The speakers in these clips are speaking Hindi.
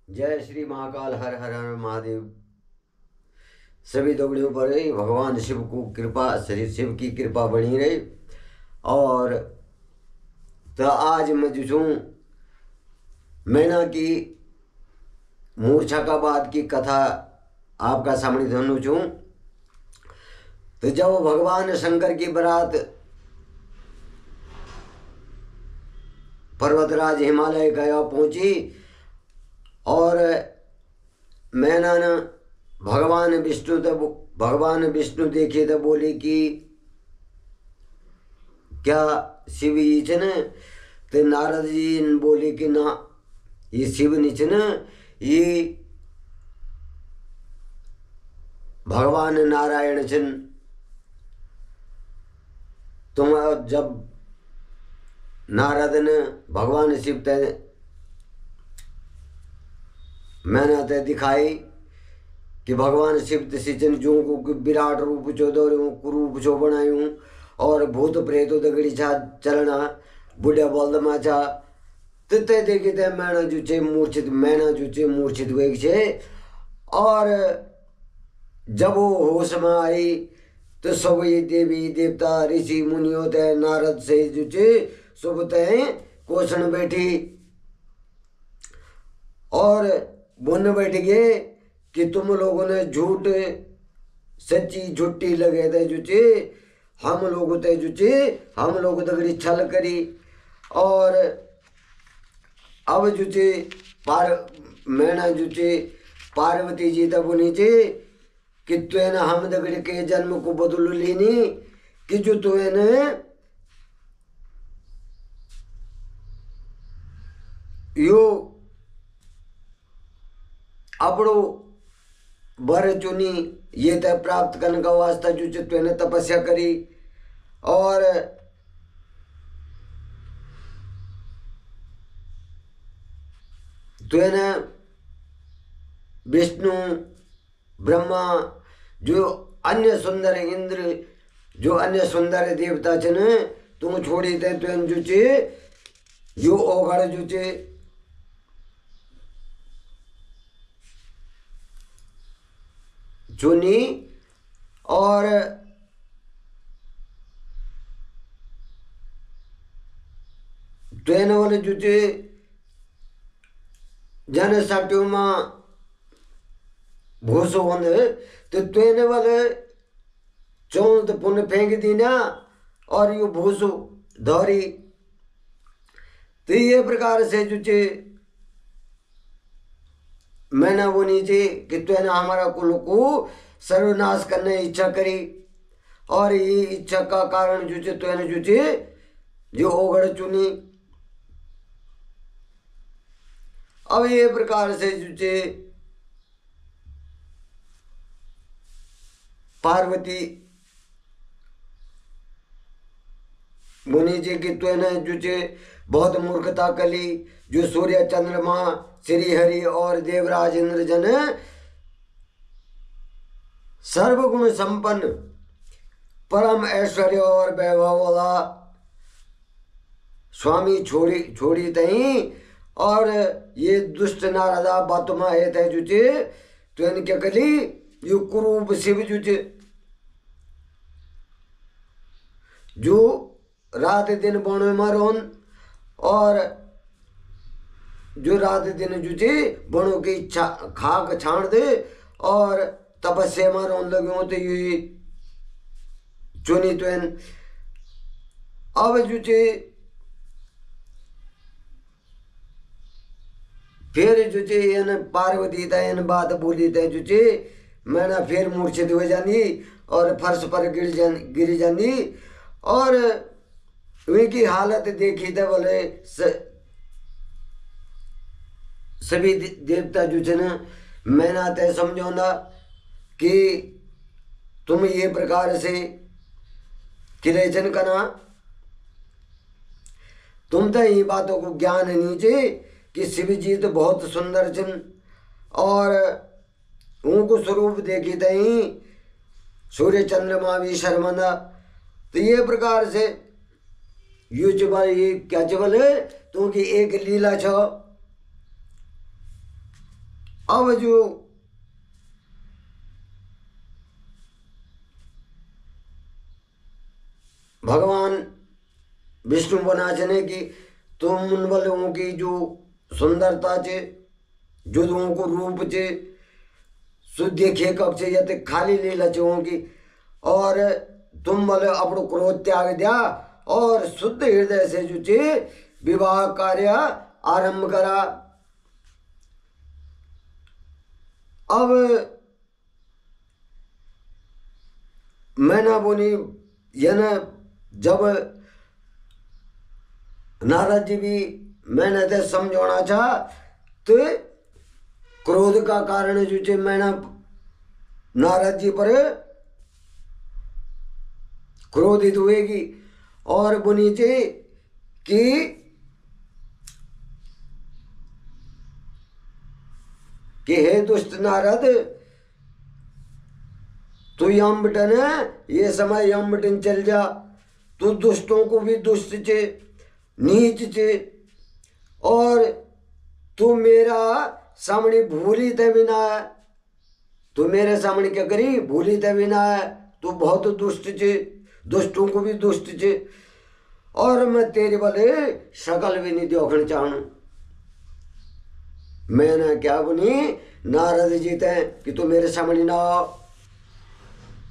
जय श्री महाकाल, हर हर हर महादेव। सभी दौड़ियों पर भगवान शिव को कृपा, श्री शिव की कृपा बनी रहे। और तो आज मैं जो छूँ मैना की मूर्छा का बाद की कथा आपका सामने धनु छूँ। तो जब भगवान शंकर की बारात पर्वतराज हिमालय गया पहुंची और मैना ने भगवान विष्णु देखे तो बोले कि क्या शिव जी छन? तो नारद जी ने बोले कि ना, ये शिव नहीं छन, ये भगवान नारायण छन। तुम जब नारद ने भगवान शिव ते मैंने ते दिखाई कि भगवान शिव सिचन जो को विराट रूप चो दौरू कुरूप चो बनायूं और भूत प्रेत दगड़ी छा चलना बुढ़िया बोल माचा ते देखे ते मैंने जो चे मूर्छित हुए छे। और जब वो होश में आई तो सब ये देवी देवता ऋषि मुनियों ते नारद से जो चे सब ते कोसन बैठी और बोलने बैठ गए कि तुम लोगों ने झूठ सच्ची झूठी लगे थे जुचे, हम लोग ते जुचे हम लोग दगड़ी छल करी। और अब जुचे मैंने जुचे पार्वती जी तब नीचे कि तुने हम दगड़ी के जन्म को बदल लेनी कि जो तुने यो अपड़ो बर चुनी ये तय प्राप्त करने का वास्ता जो तुने तपस्या करी। और तुने विष्णु ब्रह्मा जो अन्य सुंदर इंद्र जो अन्य सुंदर देवता छन तुम छोड़ी ते तुन जो चे जो ओगड़ जो चे चुनी। और ट्रेन वाले जुचे जन साट्यों में भूसो होने तो ट्रेन वाले चौंद पुन फेंक दी ना और यू भूसो धौरी। तो ये प्रकार से जुचे मैंने वो नीचे कि तुने हमारा कुल को सर्वनाश करने इच्छा करी और ये इच्छा का कारण जुचे तुने जुचे जो ओगड़ चुनी। अब ये प्रकार से जुचे पार्वती मुनि जी की तुने जुचे बहुत मूर्खता कली जो सूर्य चंद्रमा श्री हरि और देवराज इंद्र जन सर्वगुण संपन्न परम ऐश्वर्य और वैभव वाला स्वामी छोड़ी तई। और ये दुष्ट नारदा बातों में आए थे जुचे तो इन क्या कली यू कुरूप शिव जुचे जो रात दिन बनो मारोन और जो रात दिन जुचे बनो की खाक छाण दे और तपस्या में रोन लगे तो ये चुनी तो अब जुचे फिर जुचे इन पार्वती था इन बात बोली थे जुचे मैंने फिर मूर्छित हो जानी और फर्श पर गिर जानी। और उनकी हालत देखी थे बोले सभी देवता जो छे न मैंने तय समझौना कि तुम ये प्रकार से किरेचन करना तुम तो ये बातों को ज्ञान नीचे कि शिव जी तो बहुत सुंदर छन और उनको स्वरूप देखी तई सूर्य चंद्रमा भी शर्मंदा। तो ये प्रकार से यू ये क्या चवल है तो की एक लीला छो अब जो भगवान विष्णु बना छने कि तुम उन वालों की जो सुंदरता छे, जो उनको रूप छे, शुद्ध खेकक छे, या तो खाली लीला छे की, और तुम बोले अपनो क्रोध त्याग दिया और शुद्ध हृदय से जो छे विवाह कार्य आरंभ करा। अब मैंने बोली यानी जब नारद जी भी मैंने तो समझाना चाह, तो क्रोध का कारण जो छे मैंने नारद जी पर क्रोधित हुएगी और बोली चे कि हे दुष्ट नारद, तू यमबटन ये समय यमबटन चल जा, तू दुष्टों को भी दुष्ट चे, नीच चे, और तू मेरा सामने भूली ते बिना है, तू मेरे सामने क्या करी भूली ते बिना है, तू बहुत दुष्ट चे, दुष्टों को भी दुष्ट चे, और मैं तेरे वाले शकल भी नहीं देखना चाहूं। मैंने क्या बोली नारद जी ते कि तू मेरे सामने ना आ,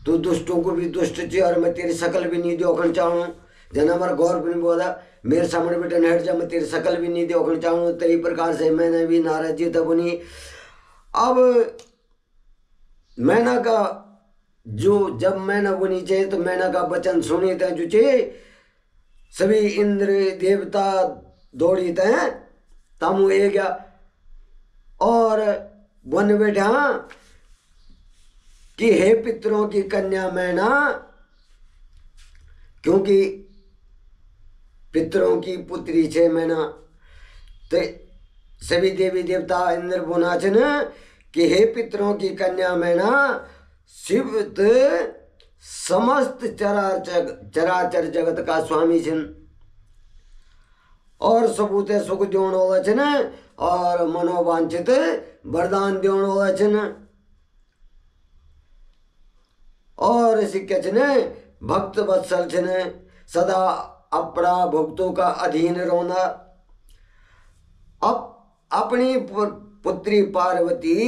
तू दुष्टों को भी दुष्ट चे और मैं तेरी शकल भी नहीं देखना चाहूं। जना हमारा गौर भी नहीं बोला मेरे सामने बेटा हट जा, मैं तेरी शकल भी नहीं देखना चाहूँ। तो इस प्रकार से मैंने भी नारद जी तब बोली। अब मैना का जो जब मैना बोनी चाहिए तो मैना का वचन सुनी थे जो चे सभी इंद्र देवता दौड़ी थे तामू ए गया और वन बैठा कि हे पितरों की कन्या मैना, क्योंकि पितरों की पुत्री छे मैना, तो सभी देवी देवता इंद्र बोनाचन कि हे पितरों की कन्या मैना, शिव समस्त चराचर जगत का स्वामी छन और सबूते सुख देने वाला छन और मनोवांछित वरदान देने वाला छन और शिक्ष छन भक्त वत्सल छन, सदा अपना भक्तों का अधीन रहना। अब अपनी पुत्री पार्वती,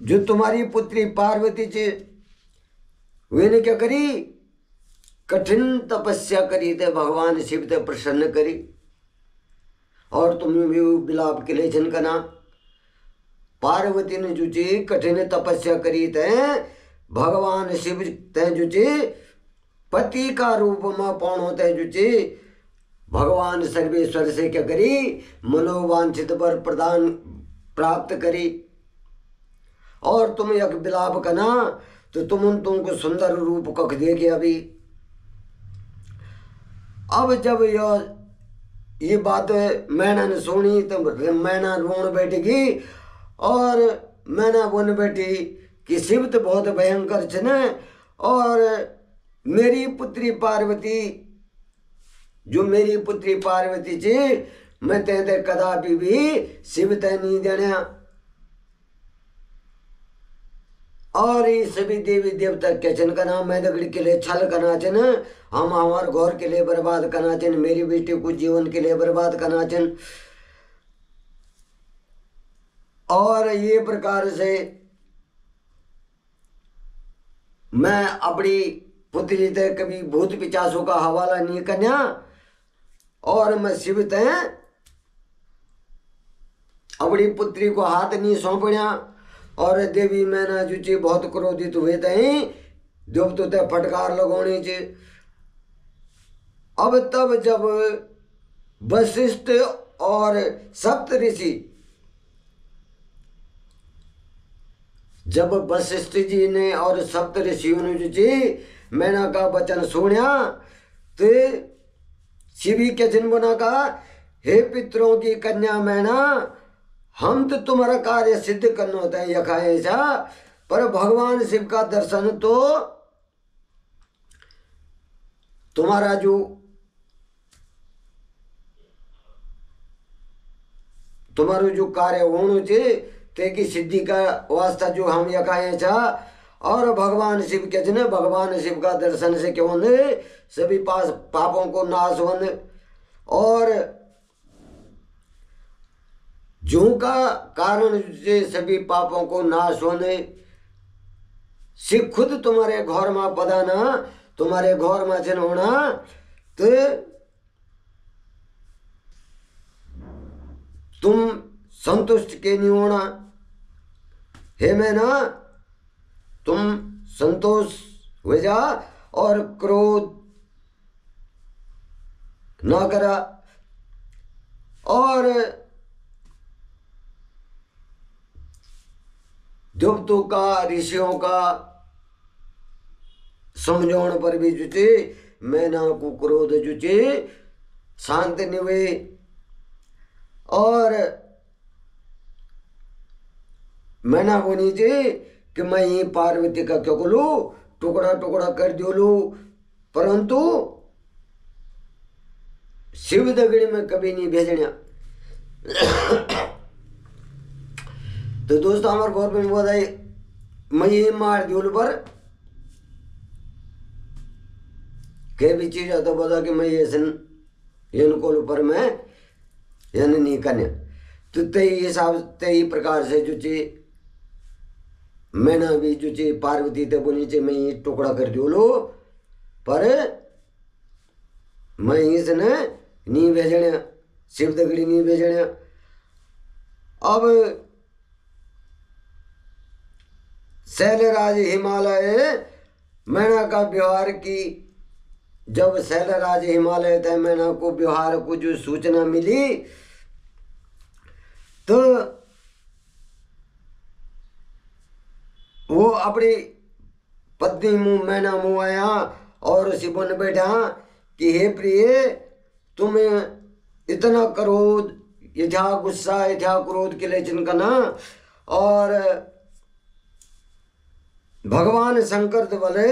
जो तुम्हारी पुत्री पार्वती चे वे ने क्या करी कठिन तपस्या करी थे, भगवान शिव ते प्रसन्न करी और तुमने भी विलाप के लिए छन कना। पार्वती ने जो ची कठिन तपस्या करी थे, भगवान शिव ते जो ची पति का रूप में पौन होते जो ची भगवान सर्वेश्वर से क्या करी मनोवांछित वर प्रदान प्राप्त करी। और तुम एक विलाप कना तो तुमको सुंदर रूप कख देखे। अभी अब जब ये बात मैना ने सुनी तो मैना रोन बैठेगी और मैना बोन बैठी कि शिव तो बहुत भयंकर छन और मेरी पुत्री पार्वती, जो मेरी पुत्री पार्वती ची मैं ते कदापि भी शिव ते नहीं देना। और ये सभी देवी देवता के चन का नाम मैं दगड़ी के लिए छल करना चन, हम हमारे घर के लिए बर्बाद करना चन, मेरी बेटी को जीवन के लिए बर्बाद करना चन। और ये प्रकार से मैं अपनी पुत्री ते कभी भूत पिचासों का हवाला नहीं करना और मैं शिव ते अपनी पुत्री को हाथ नहीं सौंपना। और देवी मैना जो ची बहुत क्रोधित हुए थे, देव तो ते फटकार लगोनी चे। अब तब जब वशिष्ठ और सप्त ऋषि, जब वशिष्ठ जी ने और सप्त ऋषियों ने जो ची मैना का वचन सुना तो शिवी के जन बना का हे पितरों की कन्या मैना, हम तो तुम्हारा कार्य सिद्ध करना होता है यखा ऐसा, पर भगवान शिव का दर्शन तो तुम्हारा जो तुम्हारो जो कार्य होनो छे ते की सिद्धि का वास्ता जो हम यकाए छा। और भगवान शिव के ने भगवान शिव का दर्शन से क्यों ने सभी पापों को नाश होने और जो का कारण से सभी पापों को नाश होने से खुद तुम्हारे घर में पदाना तुम्हारे घर में जन होना तो तुम संतुष्ट के नहीं होना हे मैं ना तुम संतोष हो जा और क्रोध ना करा। और देवतों का ऋषियों का समझाने पर भी जुचे मैं ना को क्रोध जुचे शांत नहीं हुए। और मैं ना होनी चाहिए कि मैं ये पार्वती का क्यों को लू टुकड़ा टुकड़ा कर दियो लू, परंतु शिव दगड़ी में कभी नहीं भेजना। तो दोस्तों हमारे गवर्नमेंट बताई मैं ये मार दियो पर के भी चीज आता बता कि मैं ये सन इनको पर मैं यानी नहीं करने तो तई हिसाब तई प्रकार से जो चे मैंने भी जो चे पार्वती ते बोली चे मैं ये टुकड़ा कर दियो लो पर मैं इसने नहीं भेजने शिव दगड़ी नहीं भेजने। अब शैलराज हिमालय मैना का व्यवहार की जब शैलराज हिमालय थे मैना को व्यवहार को जो सूचना मिली तो वो अपनी पत्नी मुंह मैना मुंह आया और सिबन बैठा कि हे प्रिय तुम इतना क्रोध यथा गुस्सा यथा क्रोध के लिए चिंकना और भगवान शंकर बोले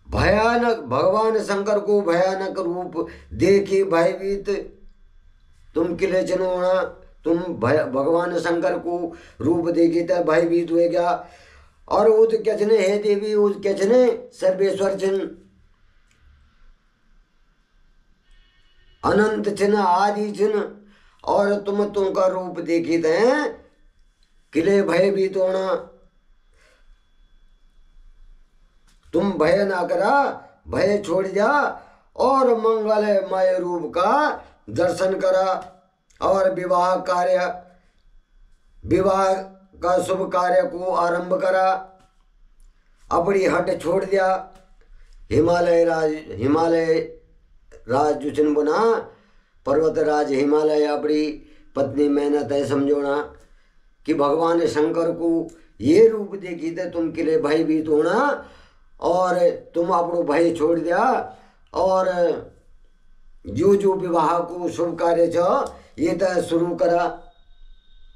भयानक भगवान शंकर को भयानक रूप देखी भयभीत तुम किले चनोना तुम भगवान शंकर को रूप देखी तो भयभीत हो गया। और उस कहने हे देवी उस कहने सर्वेश्वर चिन्ह अनंत चिन्ह आदि चिन्ह और तुमका रूप देखी थे किले भयभीत होना तुम भय ना करा भय छोड़ जा और मंगलमय रूप का दर्शन करा और विवाह का शुभ कार्य को आरंभ करा। अपनी हट छोड़ दिया। हिमालय राज जुचन बना पर्वत राज हिमालय अपनी पत्नी मैंने तय समझोना कि भगवान शंकर को ये रूप देखी थे तुम के लिए भयभीत होना और तुम अपनो भय छोड़ दिया और जो जो विवाह को शुभ कार्य छ ये तो शुरू करा।